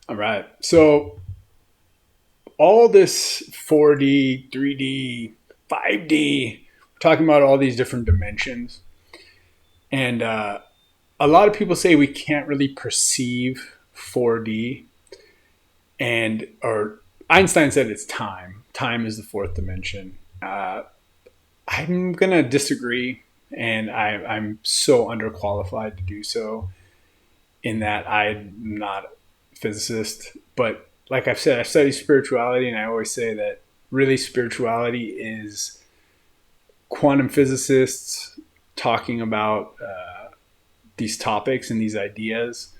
All right. So all this 4D, 3D, 5D, we're talking about all these different dimensions. And a lot of people say we can't really perceive 4D, and or Einstein said it's time. Time is the fourth dimension. I'm gonna disagree, and I'm so underqualified to do so. In that I'm not a physicist, but like I've said, I study spirituality, and I always say that really spirituality is quantum physicists talking about these topics and these ideas,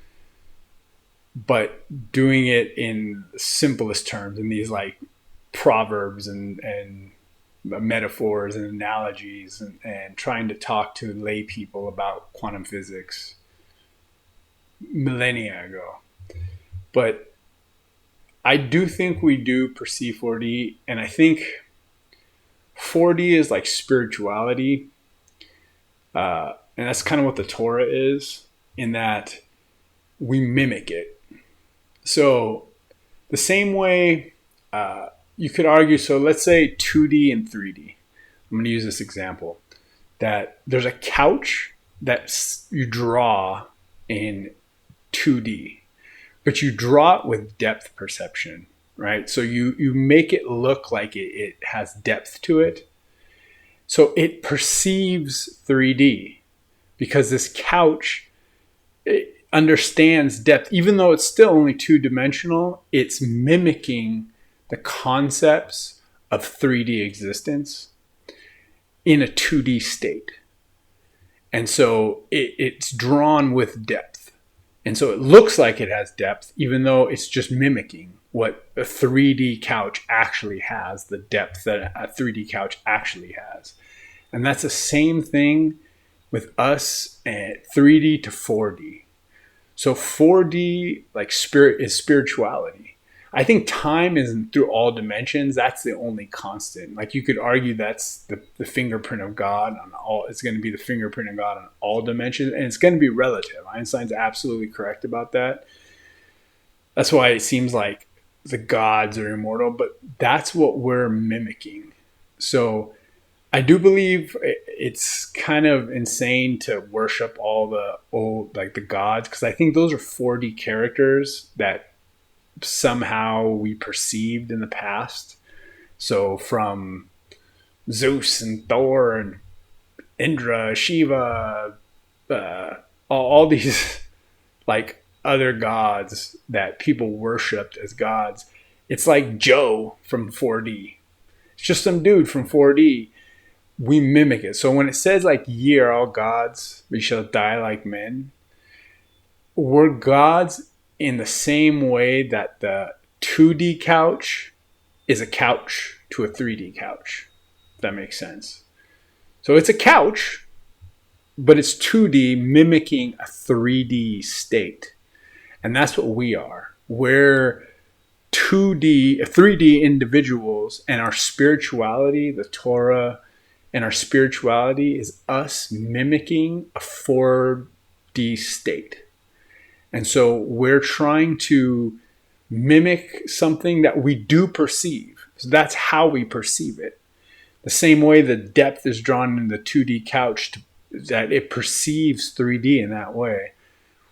but doing it in the simplest terms, in these like proverbs and metaphors and analogies, and trying to talk to lay people about quantum physics millennia ago. But I do think we do perceive 4D, and I think 4D is like spirituality, and that's kind of what the Torah is, in that we mimic it. So the same way you could argue, so let's say 2D and 3D. I'm going to use this example that there's a couch that you draw in 2D, but you draw it with depth perception, right? So you make it look like it has depth to it. So it perceives 3D because this couch, it understands depth. Even though it's still only two dimensional, it's mimicking the concepts of 3D existence in a 2D state. And so it's drawn with depth. And so it looks like it has depth, even though it's just mimicking what a 3D couch actually has, the depth that a 3D couch actually has. And that's the same thing with us at 3D to 4D. So 4D, like spirit, is spirituality. I think time is through all dimensions. That's the only constant. Like you could argue that's the fingerprint of God on all. It's going to be the fingerprint of God on all dimensions, and it's going to be relative. Einstein's absolutely correct about that. That's why it seems like the gods are immortal, but that's what we're mimicking. So I do believe it's kind of insane to worship all the old, like the gods, because I think those are 4D characters that somehow we perceived in the past. So from Zeus and Thor and Indra, Shiva, all these like other gods that people worshipped as gods. It's like Joe from 4D. It's just some dude from 4D. We mimic it. So when it says like ye are all gods, we shall die like men, we're gods in the same way that the 2D couch is a couch to a 3D couch. If that makes sense. So it's a couch, but it's 2D mimicking a 3D state. And that's what we are. We're 3D individuals, and our spirituality, the Torah, and our spirituality is us mimicking a 4D state. And so we're trying to mimic something that we do perceive. So that's how we perceive it. The same way the depth is drawn in the 2D couch that it perceives 3D in that way.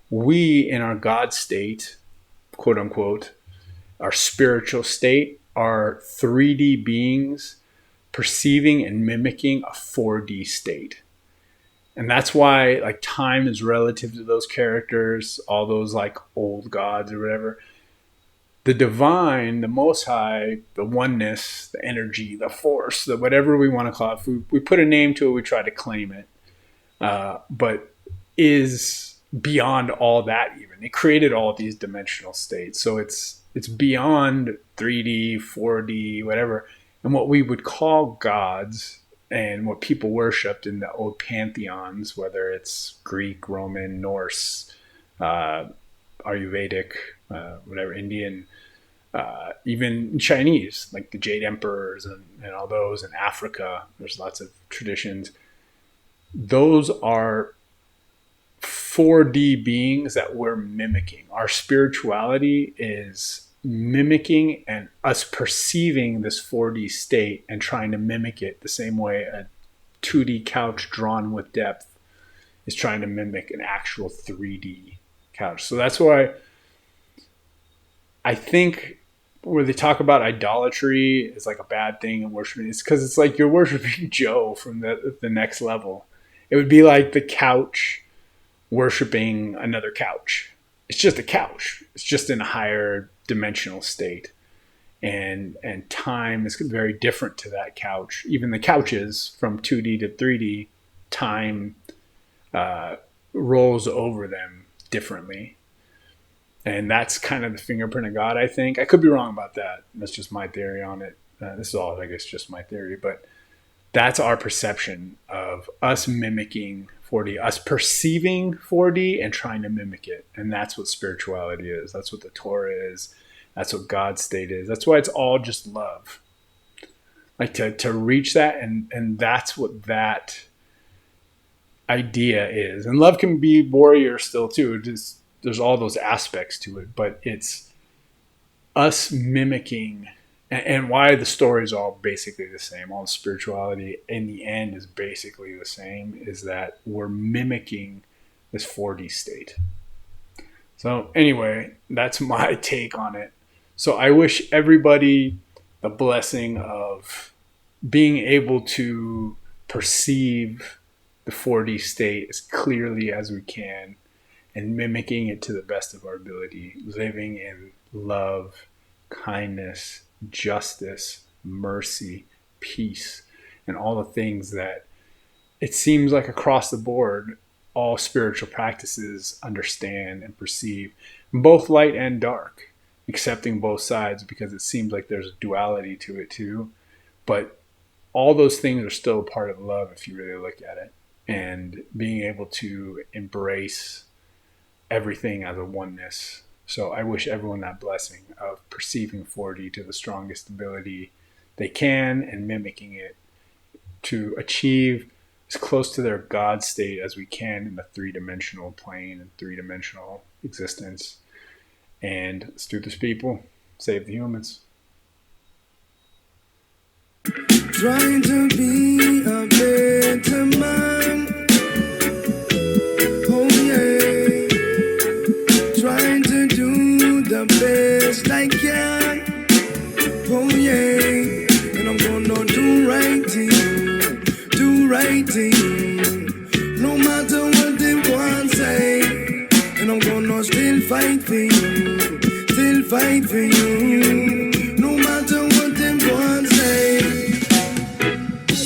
We, in our God state, quote unquote, our spiritual state, are 3D beings perceiving and mimicking a 4D state. And that's why like time is relative to those characters, all those like old gods or whatever. The divine, the most high, the oneness, the energy, the force, the whatever we want to call it. If we put a name to it, we try to claim it. But is beyond all that even. It created all these dimensional states. So it's beyond 3D, 4D, whatever. And what we would call gods and what people worshipped in the old pantheons, whether it's Greek, Roman, Norse, Ayurvedic, whatever, Indian, even Chinese, like the Jade Emperors and all those, in Africa, there's lots of traditions. Those are 4D beings that we're mimicking. Our spirituality is mimicking and us perceiving this 4D state and trying to mimic it the same way a 2D couch drawn with depth is trying to mimic an actual 3D couch. So that's why I think where they talk about idolatry is like a bad thing in worshiping, it's because it's like you're worshiping Joe from the next level. It would be like the couch worshiping another couch. It's just a couch. It's just in a higher dimensional state. And time is very different to that couch. Even the couches from 2D to 3D, time rolls over them differently. And that's kind of the fingerprint of God, I think. I could be wrong about that. That's just my theory on it. This is all, I guess, just my theory. But that's our perception of us mimicking 4D, us perceiving 4D and trying to mimic it. And that's what spirituality is. That's what the Torah is. That's what God's state is. That's why it's all just love. Like to reach that, and that's what that idea is. And love can be warrior still too. There's all those aspects to it, but it's us mimicking, and why the story is all basically the same. All the spirituality in the end is basically the same, is that we're mimicking this 4D state. So anyway, that's my take on it. So I wish everybody the blessing of being able to perceive the 4D state as clearly as we can and mimicking it to the best of our ability, living in love, kindness, justice, mercy, peace, and all the things that it seems like across the board, all spiritual practices understand and perceive, both light and dark, accepting both sides, because it seems like there's a duality to it too. But all those things are still part of love if you really look at it, and being able to embrace everything as a oneness. So I wish everyone that blessing of perceiving 4D to the strongest ability they can and mimicking it to achieve as close to their God state as we can in the 3-dimensional plane and 3-dimensional existence. And let's do this, people. Save the humans. Trying to be a better man. Oh yeah. Trying to do the best I can. Oh yeah. And I'm gonna do right thing. Do right thing. No matter what they want to say. And I'm gonna still fight for you. Still fight for you.